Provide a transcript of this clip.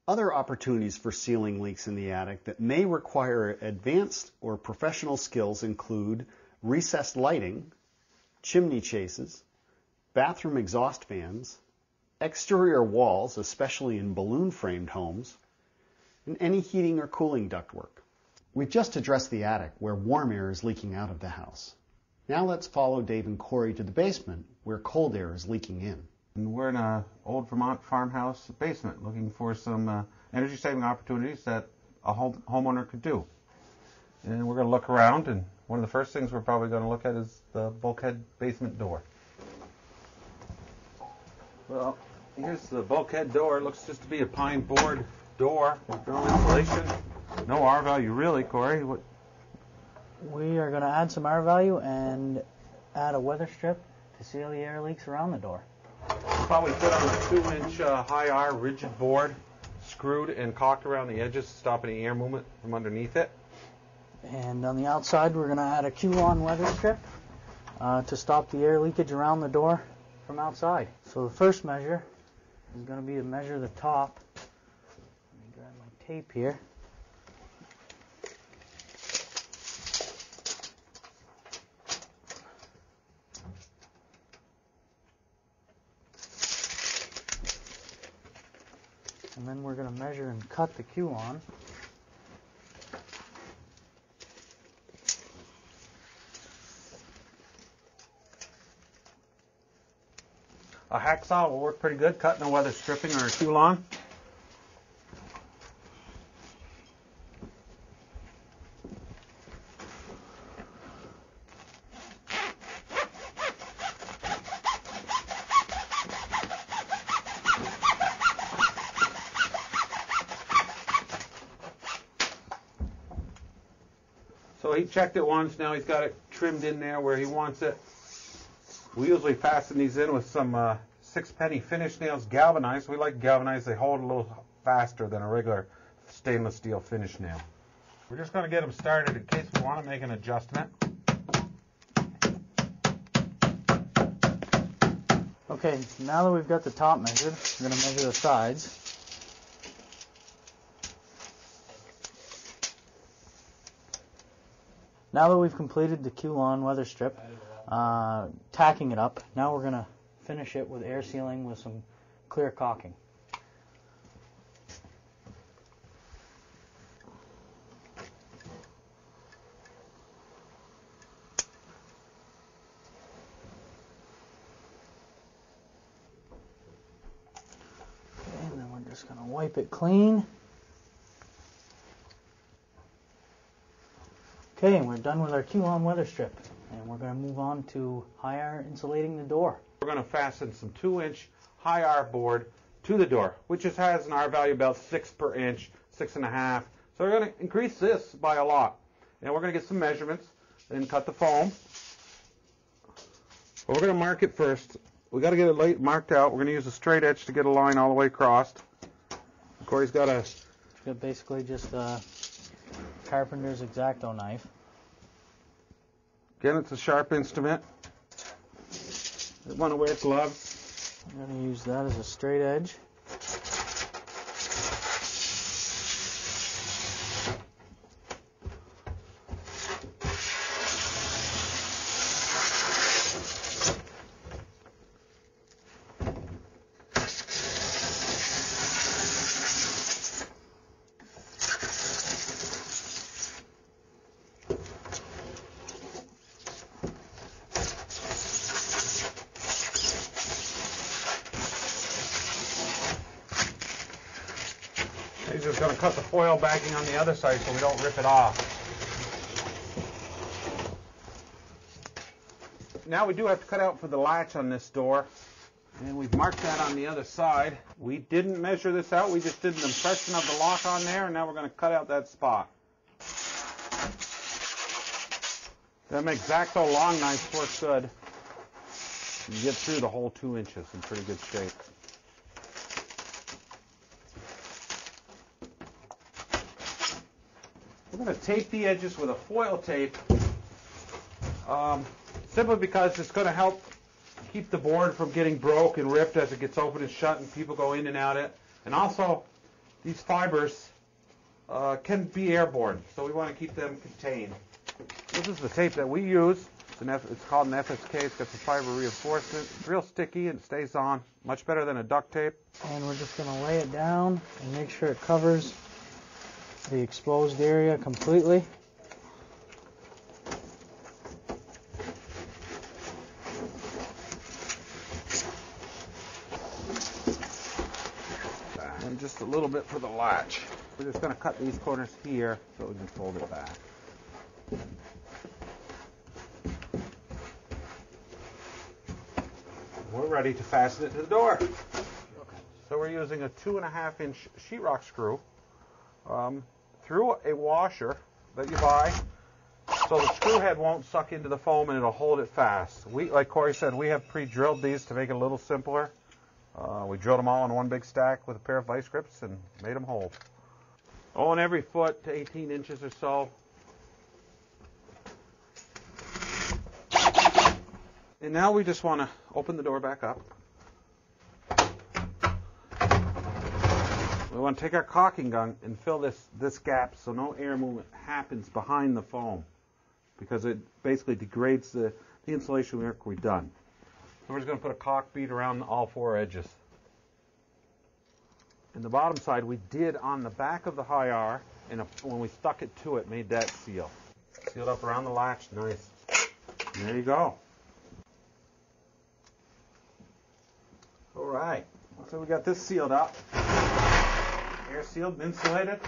Other opportunities for sealing leaks in the attic that may require advanced or professional skills include recessed lighting, chimney chases, bathroom exhaust fans, exterior walls, especially in balloon-framed homes, and any heating or cooling ductwork. We've just addressed the attic, where warm air is leaking out of the house. Now let's follow Dave and Corey to the basement, where cold air is leaking in. And we're in an old Vermont farmhouse basement looking for some energy-saving opportunities that a homeowner could do. And we're going to look around, and one of the first things we're probably going to look at is the bulkhead basement door. Well, here's the bulkhead door. It looks just to be a pine board door with no insulation. No R value really, Corey. What? We are going to add some R value and add a weather strip to seal the air leaks around the door. Probably put on a 2-inch high R rigid board, screwed and caulked around the edges to stop any air movement from underneath it. And on the outside, we're going to add a Q-on weather strip to stop the air leakage around the door from outside. So the first measure is going to be to measure the top. Let me grab my tape here. And then we're going to measure and cut the Q-on. A hacksaw will work pretty good, cutting a weather stripping or a Q-on. So he checked it once, now he's got it trimmed in there where he wants it. We usually fasten these in with some 6-penny finish nails, galvanized. We like galvanized, they hold a little faster than a regular stainless steel finish nail. We're just going to get them started in case we want to make an adjustment. Okay, now that we've got the top measured, we're going to measure the sides. Now that we've completed the Q-on weather strip, tacking it up, now we're going to finish it with air sealing with some clear caulking. And then we're just going to wipe it clean. Okay, and we're done with our Q-on weather strip, and we're going to move on to high R insulating the door. We're going to fasten some 2-inch high R board to the door, which just has an R value about 6 per inch, 6.5. So we're going to increase this by a lot. And we're going to get some measurements and cut the foam. But we're going to mark it first. We've got to get it marked out. We're going to use a straight edge to get a line all the way across. Corey's got a... Basically just a carpenter's X-Acto knife. Again, it's a sharp instrument. You want to wear gloves. I'm going to use that as a straight edge. He's just going to cut the foil backing on the other side so we don't rip it off. Now we do have to cut out for the latch on this door. And we've marked that on the other side. We didn't measure this out. We just did an impression of the lock on there, and now we're going to cut out that spot. Them X-Acto long knives work good. You get through the whole 2 inches in pretty good shape. We're going to tape the edges with a foil tape, simply because it's going to help keep the board from getting broke and ripped as it gets open and shut and people go in and out it. And also, these fibers can be airborne, so we want to keep them contained. This is the tape that we use. It's called an FSK. It's got some fiber reinforcement. It's real sticky and it stays on. Much better than a duct tape. And we're just going to lay it down and make sure it covers the exposed area completely. And just a little bit for the latch. We're just going to cut these corners here so we can fold it back. We're ready to fasten it to the door. So we're using a 2.5-inch sheetrock screw through a washer that you buy, so the screw head won't suck into the foam and it'll hold it fast. Like Corey said, we have pre-drilled these to make it a little simpler. We drilled them all in one big stack with a pair of vice grips and made them hold. And every foot to 18 inches or so. And now we just want to open the door back up. We want to take our caulking gun and fill this gap so no air movement happens behind the foam, because it basically degrades the insulation work we've done. So we're just going to put a caulk bead around all 4 edges. And the bottom side we did on the back of the high R, and when we stuck it to it, made that seal. Sealed up around the latch, nice. And there you go. All right, so we got this sealed up. Air sealed and insulated.